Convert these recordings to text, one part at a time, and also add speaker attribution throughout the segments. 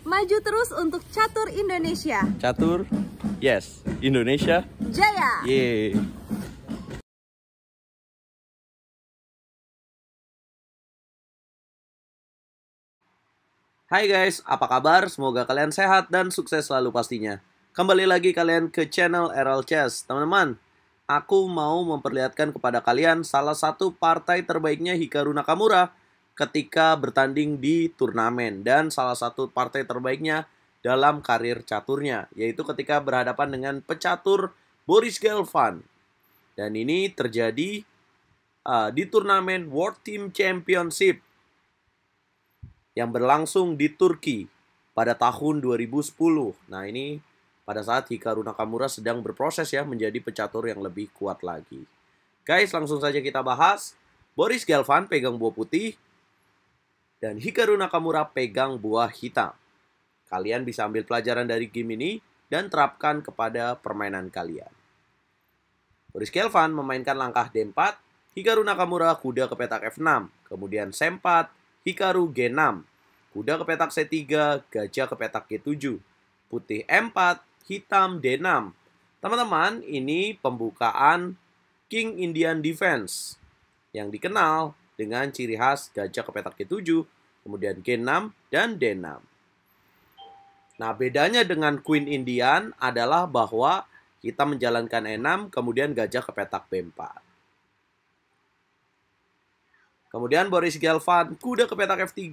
Speaker 1: Maju terus untuk catur Indonesia.
Speaker 2: Catur, yes. Indonesia,
Speaker 1: Jaya.
Speaker 2: yeay. Hai guys, apa kabar? Semoga kalian sehat dan sukses selalu pastinya. Kembali lagi kalian ke channel RL Chess. Teman-teman, aku mau memperlihatkan kepada kalian salah satu partai terbaiknya Hikaru Nakamura ketika bertanding di turnamen. Dan salah satu partai terbaiknya dalam karir caturnya, yaitu ketika berhadapan dengan pecatur Boris Gelfand. Dan ini terjadi di turnamen World Team Championship yang berlangsung di Turki pada tahun 2010. Nah, ini pada saat Hikaru Nakamura sedang berproses ya menjadi pecatur yang lebih kuat lagi. Guys, langsung saja kita bahas. Boris Gelfand pegang buah putih dan Hikaru Nakamura pegang buah hitam. Kalian bisa ambil pelajaran dari game ini dan terapkan kepada permainan kalian. Boris Gelfand memainkan langkah D4, Hikaru Nakamura kuda ke petak F6, kemudian C4, Hikaru G6, kuda ke petak C3, gajah ke petak G7, putih M4, hitam D6. Teman-teman, ini pembukaan King Indian Defense yang dikenal dengan ciri khas gajah ke petak G7, kemudian G6 dan D6. Nah, bedanya dengan Queen Indian adalah bahwa kita menjalankan E6, kemudian gajah ke petak B4. Kemudian Boris Gelfand, kuda ke petak F3,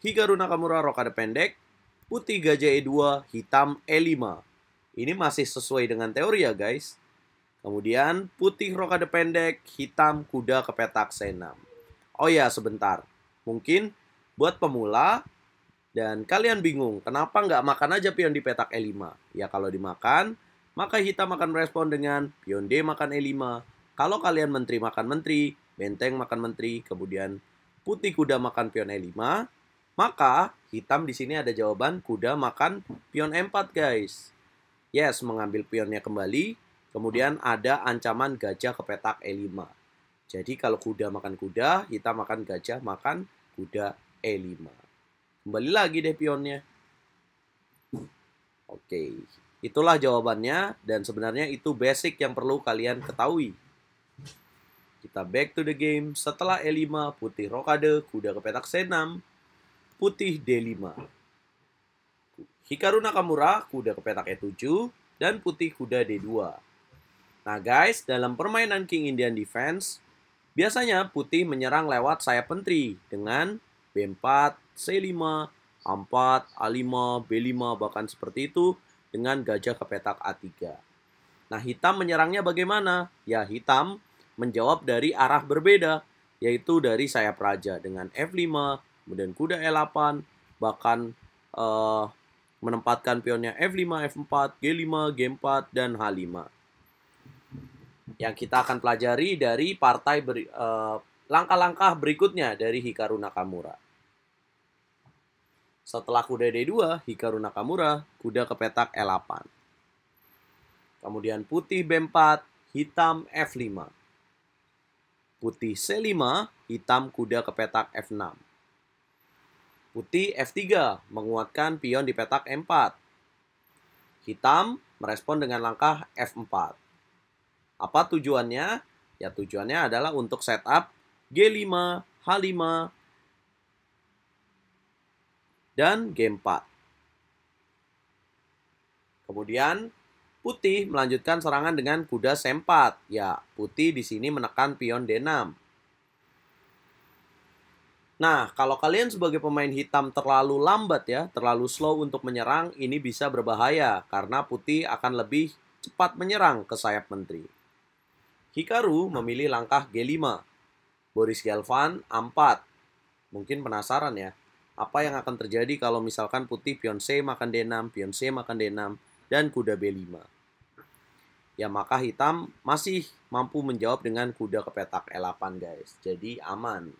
Speaker 2: Hikaru Nakamura rokade pendek, putih gajah E2, hitam E5. Ini masih sesuai dengan teori ya guys. Kemudian putih rokade pendek, hitam kuda ke petak C6. Oh ya, sebentar. Mungkin buat pemula dan kalian bingung, kenapa nggak makan aja pion di petak E5? Ya kalau dimakan, maka hitam akan merespon dengan pion D makan E5. Kalau kalian menteri makan menteri, benteng makan menteri, kemudian putih kuda makan pion E5, maka hitam di sini ada jawaban kuda makan pion E4 guys. Yes, mengambil pionnya kembali, kemudian ada ancaman gajah ke petak E5. Jadi kalau kuda makan kuda, hitam makan gajah makan kuda E5. Kembali lagi deh pionnya. Oke, itulah jawabannya dan sebenarnya itu basic yang perlu kalian ketahui. Kita back to the game. Setelah E5, putih rokade, kuda ke petak C6, putih D5. Hikaru Nakamura, kuda ke petak E7, dan putih kuda D2. Nah guys, dalam permainan King Indian Defense, biasanya putih menyerang lewat sayap menteri dengan B4, C5, A4, A5, B5, bahkan seperti itu dengan gajah ke petak A3. Nah, hitam menyerangnya bagaimana? Ya, hitam menjawab dari arah berbeda, yaitu dari sayap raja dengan F5, kemudian kuda E8, bahkan menempatkan pionnya F5, F4, G5, G4, dan H5. Yang kita akan pelajari dari partai langkah-langkah berikutnya dari Hikaru Nakamura. Setelah kuda D2, Hikaru Nakamura kuda ke petak E8. Kemudian putih B4, hitam F5. Putih C5, hitam kuda ke petak F6. Putih F3, menguatkan pion di petak M4. Hitam merespon dengan langkah F4. Apa tujuannya? Ya tujuannya adalah untuk setup G5, H5, dan G4. Kemudian putih melanjutkan serangan dengan kuda C4. Ya, putih di sini menekan pion D6. Nah, kalau kalian sebagai pemain hitam terlalu lambat ya, terlalu slow untuk menyerang, ini bisa berbahaya karena putih akan lebih cepat menyerang ke sayap menteri. Hikaru memilih langkah G5. Boris Gelfand A4. Mungkin penasaran ya, apa yang akan terjadi kalau misalkan putih pion C makan D6, pion C makan D6, dan kuda B5. Ya maka hitam masih mampu menjawab dengan kuda ke petak E8 guys. Jadi aman.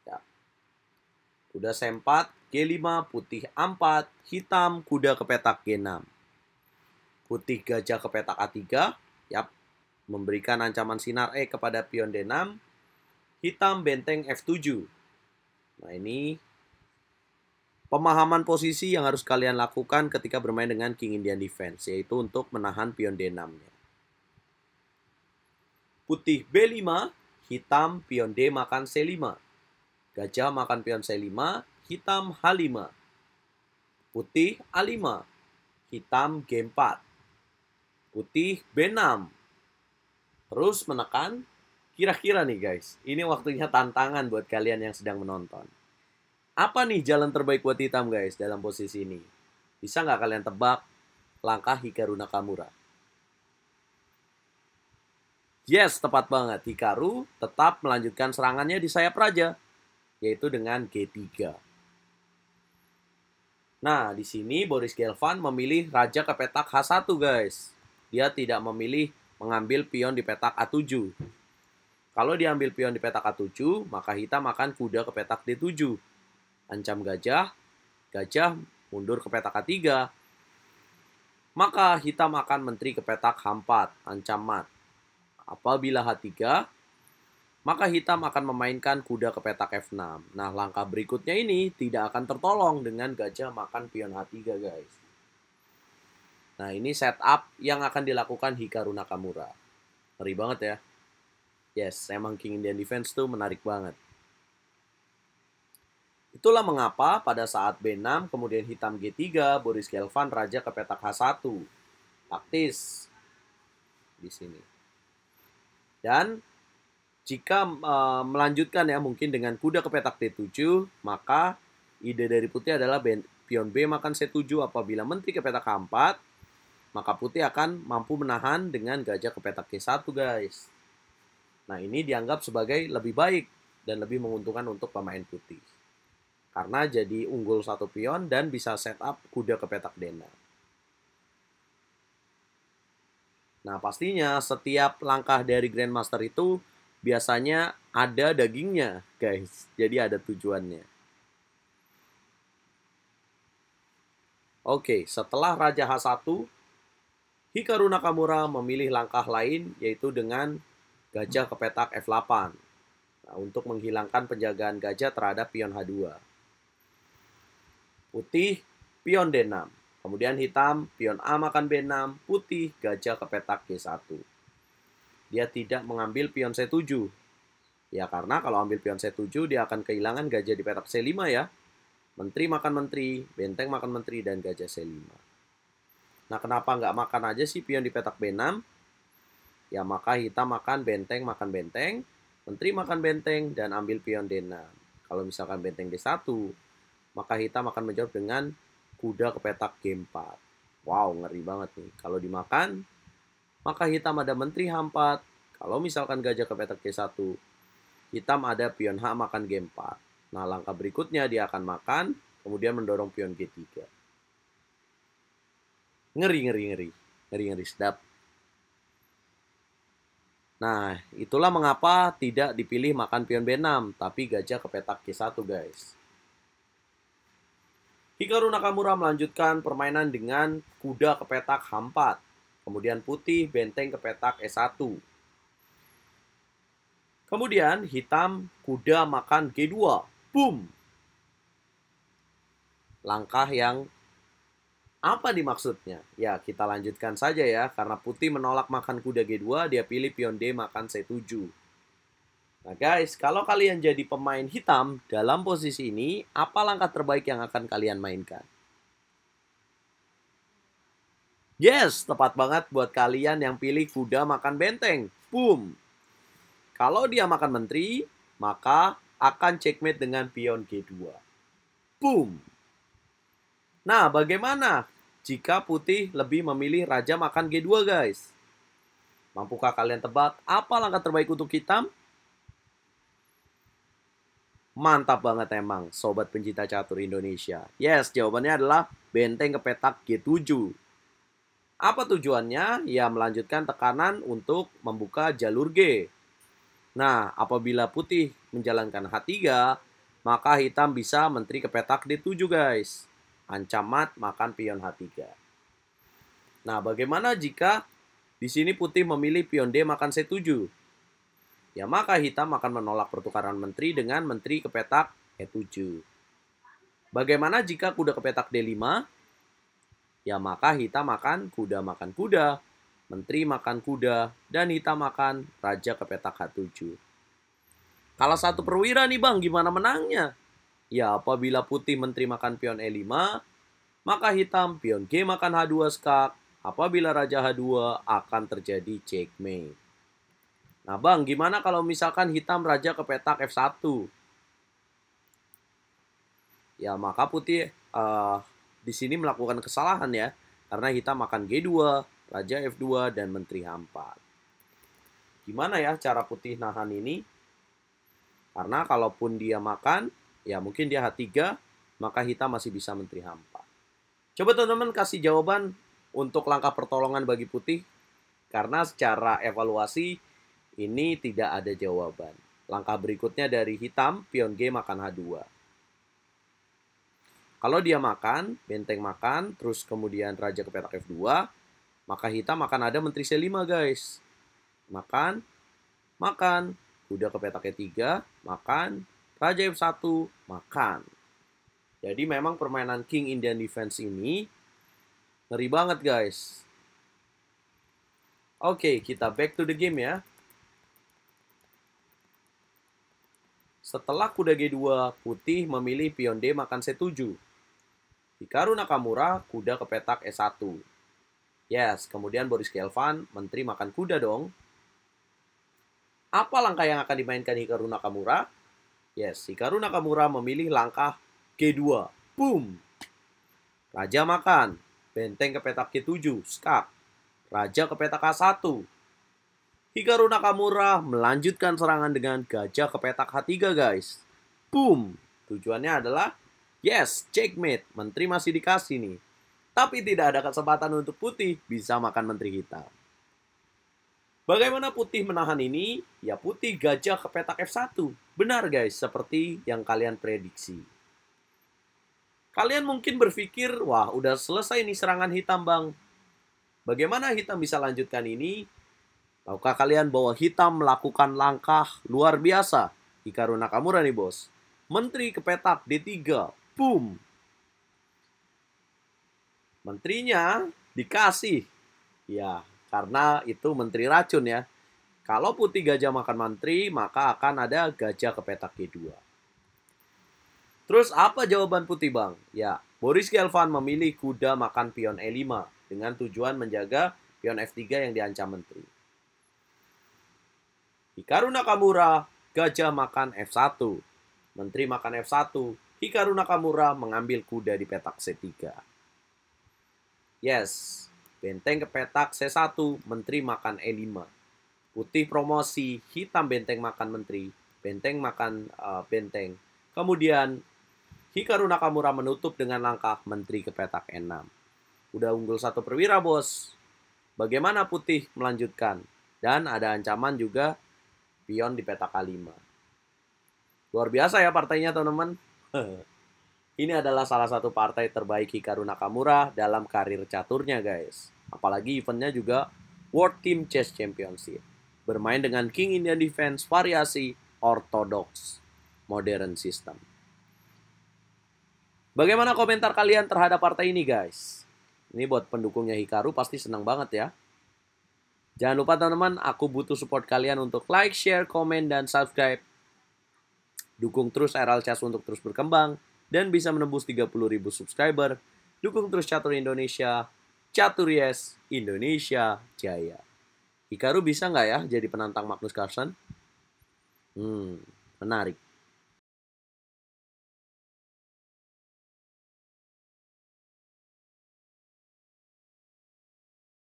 Speaker 2: Ya. Kuda C4, G5, putih A4, hitam kuda ke petak G6. Putih gajah ke petak A3. Yap. Memberikan ancaman sinar E kepada pion D6. Hitam benteng F7. Nah ini pemahaman posisi yang harus kalian lakukan ketika bermain dengan King Indian Defense, yaitu untuk menahan pion D6-nya. Putih B5, hitam pion D makan C5. Gajah makan pion C5, hitam H5. Putih A5, hitam G4. Putih B6. Terus menekan. Kira-kira nih guys, ini waktunya tantangan buat kalian yang sedang menonton. Apa nih jalan terbaik buat hitam guys dalam posisi ini? Bisa nggak kalian tebak langkah Hikaru Nakamura? Yes, tepat banget. Hikaru tetap melanjutkan serangannya di sayap raja, yaitu dengan G3. Nah, di sini Boris Gelfand memilih raja ke petak H1 guys. Dia tidak memilih mengambil pion di petak A7. Kalau diambil pion di petak A7, maka hitam akan kuda ke petak D7. Ancam gajah, gajah mundur ke petak A3. Maka hitam akan menteri ke petak H4, ancam mat. Apabila H3, maka hitam akan memainkan kuda ke petak F6. Nah, langkah berikutnya ini tidak akan tertolong dengan gajah makan pion H3 guys. Nah, ini setup yang akan dilakukan Hikaru Nakamura. Ngeri banget ya. Yes, emang King Indian Defense tuh menarik banget. Itulah mengapa pada saat B6, kemudian hitam G3, Boris Gelfand raja ke petak H1. Taktis. Di sini. Dan jika melanjutkan ya mungkin dengan kuda ke petak D7, maka ide dari putih adalah pion B makan C7 apabila menteri ke petak H4, maka putih akan mampu menahan dengan gajah ke petak G1 guys. Nah, ini dianggap sebagai lebih baik dan lebih menguntungkan untuk pemain putih. Karena jadi unggul satu pion dan bisa setup kuda ke petak D6. Nah, pastinya setiap langkah dari Grandmaster itu biasanya ada dagingnya, guys. Jadi ada tujuannya. Oke, setelah Raja H1, Hikaru Nakamura memilih langkah lain, yaitu dengan gajah ke petak F8. Nah, untuk menghilangkan penjagaan gajah terhadap pion H2. Putih, pion D6. Kemudian hitam, pion A makan B6. Putih, gajah ke petak G1. Dia tidak mengambil pion C7. Ya, karena kalau ambil pion C7, dia akan kehilangan gajah di petak C5 ya. Menteri makan menteri, benteng makan menteri, dan gajah C5. Nah, kenapa nggak makan aja sih pion di petak B6? Ya, maka hitam makan benteng, menteri makan benteng, dan ambil pion D6. Kalau misalkan benteng D1, maka hitam akan menjawab dengan kuda ke petak G4. Wow, ngeri banget nih. Kalau dimakan, maka hitam ada menteri H4. Kalau misalkan gajah ke petak G1, hitam ada pion H makan G4. Nah, langkah berikutnya dia akan makan, kemudian mendorong pion G3. Ngeri, sedap. Nah, itulah mengapa tidak dipilih makan pion B6, tapi gajah ke petak G1, guys. Hikaru Nakamura melanjutkan permainan dengan kuda ke petak H4. Kemudian putih, benteng ke petak E1. Kemudian hitam, kuda makan G2. Boom! Langkah yang apa dimaksudnya? Ya, kita lanjutkan saja ya. Karena putih menolak makan kuda G2, dia pilih pion D makan C7. Nah guys, kalau kalian jadi pemain hitam dalam posisi ini, apa langkah terbaik yang akan kalian mainkan? Yes, tepat banget buat kalian yang pilih kuda makan benteng. Boom! Kalau dia makan menteri, maka akan checkmate dengan pion G2. Boom! Nah, bagaimana jika putih lebih memilih raja makan G2, guys? Mampukah kalian tebak apa langkah terbaik untuk hitam? Mantap banget emang, sobat pencinta catur Indonesia. Yes, jawabannya adalah benteng ke petak G7. Apa tujuannya? Ya, melanjutkan tekanan untuk membuka jalur G. Nah, apabila putih menjalankan H3, maka hitam bisa menteri ke petak D7, guys. Ancam mat makan pion H3. Nah, bagaimana jika di sini putih memilih pion D makan C7? Ya, maka hitam akan menolak pertukaran menteri dengan menteri ke petak E7. Bagaimana jika kuda ke petak D5? Ya maka hitam makan kuda, menteri makan kuda, dan hitam makan raja ke petak H7. Kalah satu perwira nih bang, gimana menangnya? Ya apabila putih menteri makan pion E5, maka hitam pion G makan H2 skak. Apabila raja H2 akan terjadi checkmate. Nah bang, gimana kalau misalkan hitam raja ke petak F1? Ya maka putih di sini melakukan kesalahan ya. Karena hitam makan G2, raja F2, dan menteri H4. Gimana ya cara putih nahan ini? Karena kalaupun dia makan, ya mungkin dia H3, maka hitam masih bisa menteri H4. Coba teman-teman kasih jawaban untuk langkah pertolongan bagi putih. Karena secara evaluasi, ini tidak ada jawaban. Langkah berikutnya dari hitam, pion G makan H2. Kalau dia makan, benteng makan, terus kemudian raja ke petak F2, maka hitam akan ada menteri C5 guys. Makan, kuda ke petak E3, makan, raja F1, makan. Jadi memang permainan King Indian Defense ini ngeri banget guys. Oke, kita back to the game ya. Setelah kuda G2, putih memilih pion D makan C7. Hikaru Nakamura, kuda ke petak E1. Yes, kemudian Boris Gelfand, menteri makan kuda dong. Apa langkah yang akan dimainkan Hikaru Nakamura? Yes, Hikaru Nakamura memilih langkah G2. Boom! Raja makan. Benteng ke petak G7. Skak. Raja ke petak H1. Hikaru Nakamura melanjutkan serangan dengan gajah ke petak H3 guys. Boom! Tujuannya adalah, yes, checkmate. Menteri masih dikasih nih. Tapi tidak ada kesempatan untuk putih bisa makan menteri hitam. Bagaimana putih menahan ini? Ya putih gajah ke petak F1. Benar guys, seperti yang kalian prediksi. Kalian mungkin berpikir, wah udah selesai nih serangan hitam bang. Bagaimana hitam bisa lanjutkan ini? Tahukah kalian bahwa hitam melakukan langkah luar biasa? Hikaru Nakamura nih bos. Menteri ke petak D3. Boom. Menterinya dikasih. Ya, karena itu menteri racun ya. Kalau putih gajah makan menteri, maka akan ada gajah ke petak G2. Terus apa jawaban putih bang? Ya, Boris Gelfand memilih kuda makan pion E5 dengan tujuan menjaga pion F3 yang diancam menteri. Hikaru Nakamura, gajah makan F1. Menteri makan F1. Hikaru Nakamura mengambil kuda di petak C3. Yes, benteng ke petak C1, menteri makan E5. Putih promosi, hitam benteng makan menteri, benteng makan benteng. Kemudian Hikaru Nakamura menutup dengan langkah menteri ke petak E6. Udah unggul satu perwira bos. Bagaimana putih melanjutkan? Dan ada ancaman juga pion di petak A5. Luar biasa ya partainya teman-teman. Ini adalah salah satu partai terbaik Hikaru Nakamura dalam karir caturnya guys. Apalagi eventnya juga World Team Chess Championship. Bermain dengan King Indian Defense variasi Orthodox Modern System. Bagaimana komentar kalian terhadap partai ini guys? Ini buat pendukungnya Hikaru pasti senang banget ya. Jangan lupa teman-teman, aku butuh support kalian untuk like, share, komen, dan subscribe. Dukung terus RL Chess untuk terus berkembang dan bisa menembus 30.000 subscriber. Dukung terus Catur Indonesia, Catur Yes, Indonesia Jaya. Hikaru bisa nggak ya jadi penantang Magnus Carlsen? Menarik.